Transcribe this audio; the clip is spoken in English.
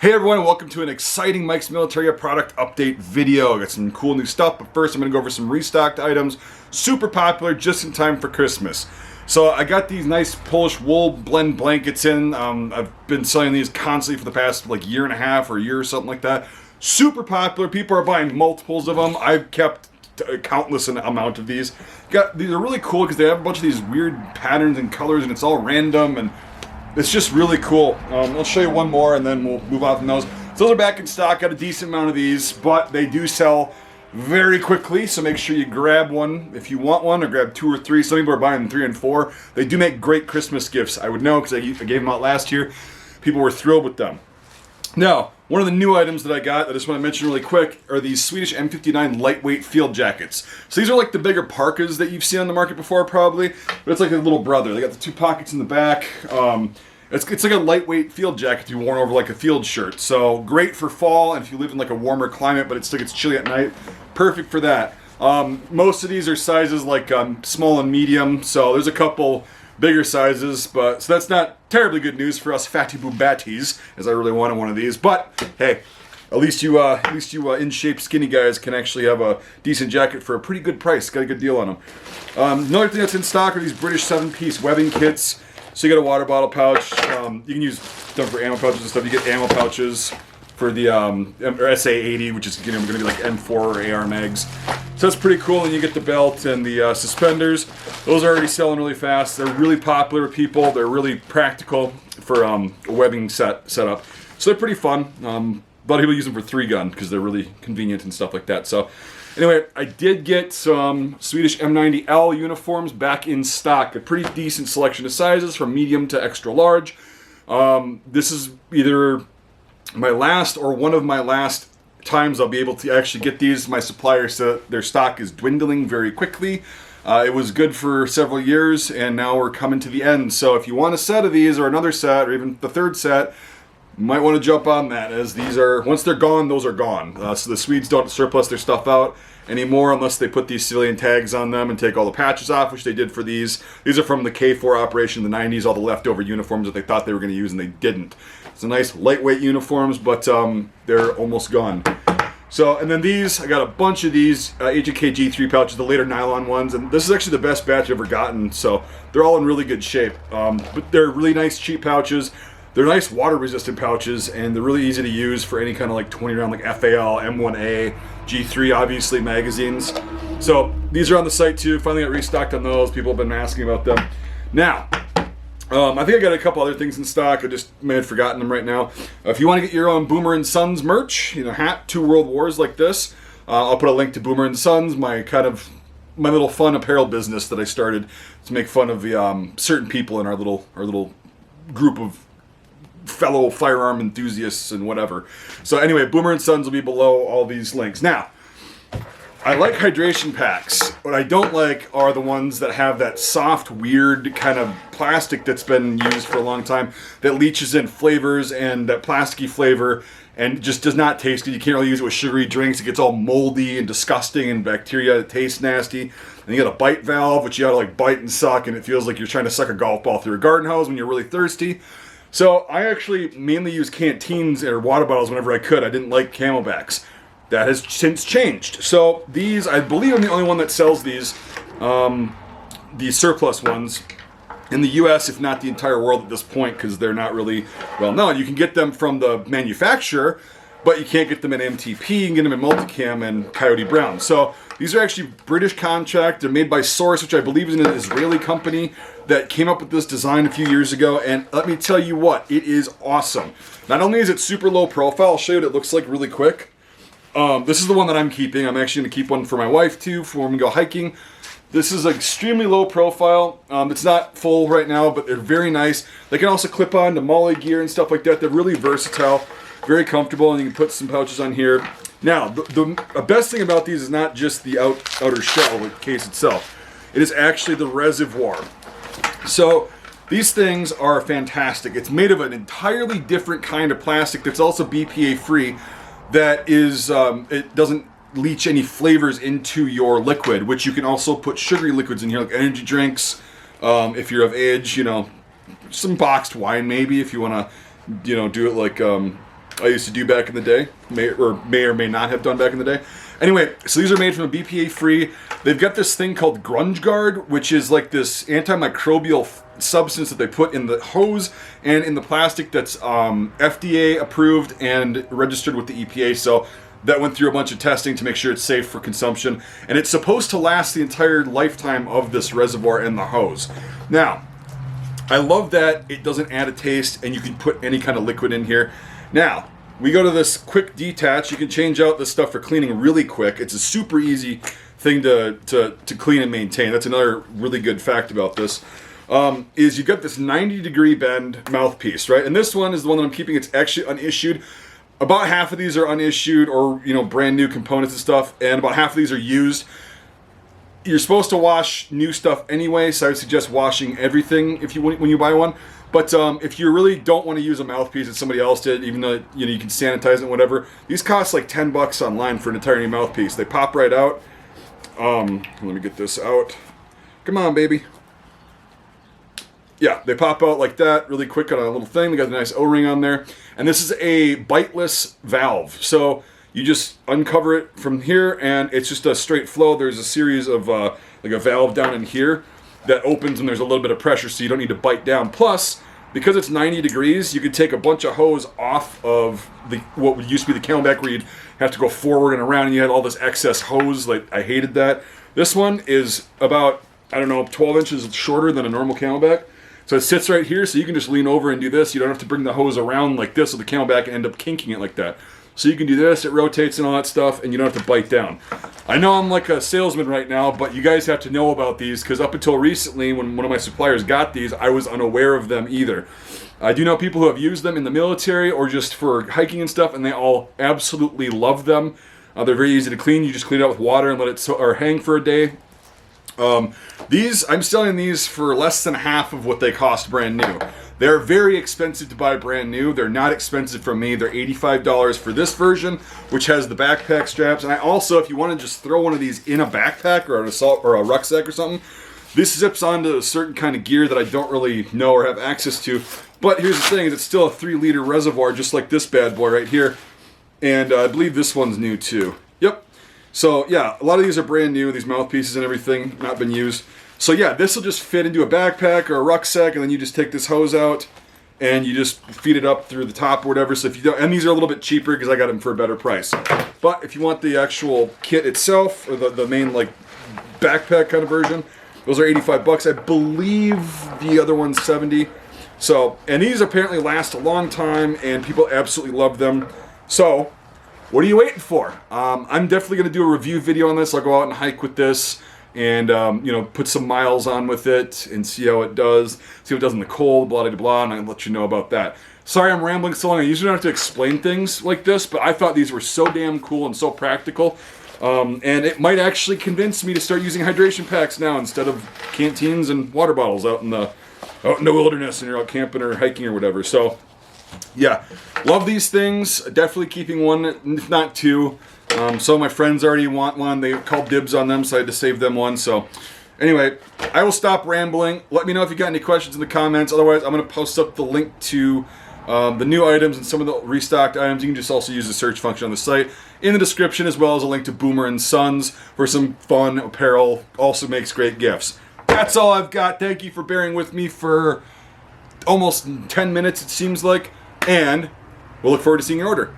Hey everyone, welcome to an exciting Mike's Militaria product update video. I got some cool new stuff, but first I'm going to go over some restocked items. Super popular, just in time for Christmas. So I got these nice Polish wool blend blankets in. I've been selling these constantly for the past year and a half or a year or something like that. Super popular, people are buying multiples of them. I've kept a countless amount of these. These are really cool because they have a bunch of these weird patterns and colors and it's all random and it's just really cool. I'll show you one more and then we'll move on from those. So those are back in stock, got a decent amount of these, but they do sell very quickly, so make sure you grab one if you want one, or grab 2 or 3. Some people are buying 3 and 4. They do make great Christmas gifts, I would know, because I gave them out last year. People were thrilled with them. Now, one of the new items that I got, I just want to mention really quick, are these Swedish M59 lightweight field jackets. So these are like the bigger parkas that you've seen on the market before, probably, but it's like a little brother. They got the 2 pockets in the back. It's like a lightweight field jacket to be worn over like a field shirt. So great for fall, and if you live in like a warmer climate, but it still gets chilly at night, perfect for that. Most of these are sizes like small and medium, so there's a couple bigger sizes, but so that's not terribly good news for us fatty boobatties, as I really wanted one of these. But hey, at least you in shape skinny guys can actually have a decent jacket for a pretty good price. Got a good deal on them. Another thing that's in stock are these British 7-piece webbing kits. So you get a water bottle pouch. You can use them for ammo pouches and stuff. You get ammo pouches for the SA-80, which is going to be like M4 or AR mags. So that's pretty cool. And you get the belt and the suspenders. Those are already selling really fast. They're really popular with people. They're really practical for a webbing setup. So they're pretty fun. A lot of people use them for 3-gun because they're really convenient and stuff like that. So anyway, I did get some Swedish M90L uniforms back in stock. A pretty decent selection of sizes from medium to extra large. This is either my last or one of my last times I'll be able to actually get these. My supplier said their stock is dwindling very quickly. It was good for several years and now we're coming to the end. So if you want a set of these or another set or even the third set, you might want to jump on that, as these are, once they're gone, those are gone. So the Swedes don't surplus their stuff out anymore unless they put these civilian tags on them and take all the patches off, which they did for these. These are from the K4 operation in the 90s, all the leftover uniforms that they thought they were going to use and they didn't. It's a nice lightweight uniforms, but they're almost gone. So, and then these, I got a bunch of these H&K G3 pouches, the later nylon ones, and this is actually the best batch I've ever gotten, so they're all in really good shape. But they're really nice, cheap pouches. They're nice water-resistant pouches, and they're really easy to use for any kind of like 20-round, like FAL, M1A, G3, obviously, magazines. So these are on the site too. Finally got restocked on those. People have been asking about them. Now, I think I got a couple other things in stock. I just may have forgotten them right now. If you want to get your own Boomer & Sons merch, hat, 2 World Wars like this, I'll put a link to Boomer & Sons, my little fun apparel business that I started to make fun of the certain people in our little group of fellow firearm enthusiasts and whatever. So anyway, Boomer & Sons will be below all these links. Now, I like hydration packs. What I don't like are the ones that have that soft, weird kind of plastic that's been used for a long time that leaches in flavors and that plasticky flavor and just does not taste good. You can't really use it with sugary drinks. It gets all moldy and disgusting and bacteria. It tastes nasty. And you got a bite valve, which you gotta bite and suck, and it feels like you're trying to suck a golf ball through a garden hose when you're really thirsty. So I actually mainly use canteens or water bottles whenever I could. I didn't like Camelbacks. That has since changed. So these, I believe I'm the only one that sells these surplus ones in the US, if not the entire world at this point, because they're not really well known. You can get them from the manufacturer, but you can't get them in MTP. You can get them in Multicam and Coyote Brown. So these are actually British contract. They're made by Source, which I believe is an Israeli company that came up with this design a few years ago. And let me tell you what, it is awesome. Not only is it super low profile, I'll show you what it looks like really quick. This is the one that I'm keeping. I'm actually going to keep one for my wife too, for when we go hiking. This is extremely low profile. It's not full right now, but they're very nice. They can also clip on to molly gear and stuff like that. They're really versatile, very comfortable, and you can put some pouches on here. Now, the best thing about these is not just the outer shell, the case itself. It is actually the reservoir. So these things are fantastic. It's made of an entirely different kind of plastic that's also BPA free. That is, it doesn't leach any flavors into your liquid, which you can also put sugary liquids in here, like energy drinks. If you're of age, some boxed wine maybe, if you want to, do it like I used to do back in the day, may or may not have done back in the day. Anyway, so these are made from a BPA free. They've got this thing called Grunge Guard, which is like this antimicrobial substance that they put in the hose and in the plastic that's FDA approved and registered with the EPA. So that went through a bunch of testing to make sure it's safe for consumption. And it's supposed to last the entire lifetime of this reservoir and the hose. Now, I love that it doesn't add a taste and you can put any kind of liquid in here. Now, we go to this quick detach. You can change out this stuff for cleaning really quick. It's a super easy thing to clean and maintain. That's another really good fact about this. Is you've got this 90-degree bend mouthpiece, right? And this one is the one that I'm keeping. It's actually unissued. About half of these are unissued or, you know, brand new components and stuff, and about half of these are used. You're supposed to wash new stuff anyway, so I would suggest washing everything when you buy one. But if you really don't want to use a mouthpiece that somebody else did, even though you know you can sanitize it and whatever, these cost like $10 online for an entire new mouthpiece. They pop right out. Let me get this out. Come on, baby. Yeah, they pop out like that really quick on a little thing. They got a nice O-ring on there. And this is a biteless valve. So you just uncover it from here and it's just a straight flow. There's a series of like a valve down in here that opens and there's a little bit of pressure so you don't need to bite down. Plus, because it's 90 degrees, you could take a bunch of hose off of what used to be the Camelback where you'd have to go forward and around and you had all this excess hose. Like, I hated that. This one is about, I don't know, 12 inches shorter than a normal Camelback. So it sits right here, so you can just lean over and do this. You don't have to bring the hose around like this with the Camelback and end up kinking it like that. So you can do this, it rotates and all that stuff, and you don't have to bite down. I know I'm like a salesman right now, but you guys have to know about these, because up until recently, when one of my suppliers got these, I was unaware of them either. I do know people who have used them in the military or just for hiking and stuff, and they all absolutely love them. They're very easy to clean. You just clean it out with water and let it hang for a day. I'm selling these for less than half of what they cost brand new. They're very expensive to buy brand new. They're not expensive from me. They're $85 for this version, which has the backpack straps. And I also, if you want to just throw one of these in a backpack or an assault or a rucksack or something, this zips onto a certain kind of gear that I don't really know or have access to. But here's the thing, is it's still a 3-liter reservoir, just like this bad boy right here. And I believe this one's new too. Yep. So yeah, a lot of these are brand new, these mouthpieces and everything, not been used. So yeah, this will just fit into a backpack or a rucksack, and then you just take this hose out and you just feed it up through the top or whatever. So if you don't, and these are a little bit cheaper because I got them for a better price. But if you want the actual kit itself, or the main like backpack kind of version, those are $85. I believe the other one's $70. So, and these apparently last a long time, and people absolutely love them. So, what are you waiting for? I'm definitely going to do a review video on this. I'll go out and hike with this and, you know, put some miles on with it and see how it does. See what it does in the cold, blah, blah, blah, and I'll let you know about that. Sorry I'm rambling so long. I usually don't have to explain things like this, but I thought these were so damn cool and so practical. And it might actually convince me to start using hydration packs now instead of canteens and water bottles out in the wilderness and you're out camping or hiking or whatever. So, yeah, love these things. Definitely keeping one, if not two. Some of my friends already want one. They called dibs on them, so I had to save them one. So, anyway, I will stop rambling. Let me know if you got any questions in the comments. Otherwise, I'm going to post up the link to the new items and some of the restocked items. You can just also use the search function on the site in the description, as well as a link to Boomer & Sons for some fun apparel. Also makes great gifts. That's all I've got. Thank you for bearing with me for almost 10 minutes, it seems like. And we'll look forward to seeing your order.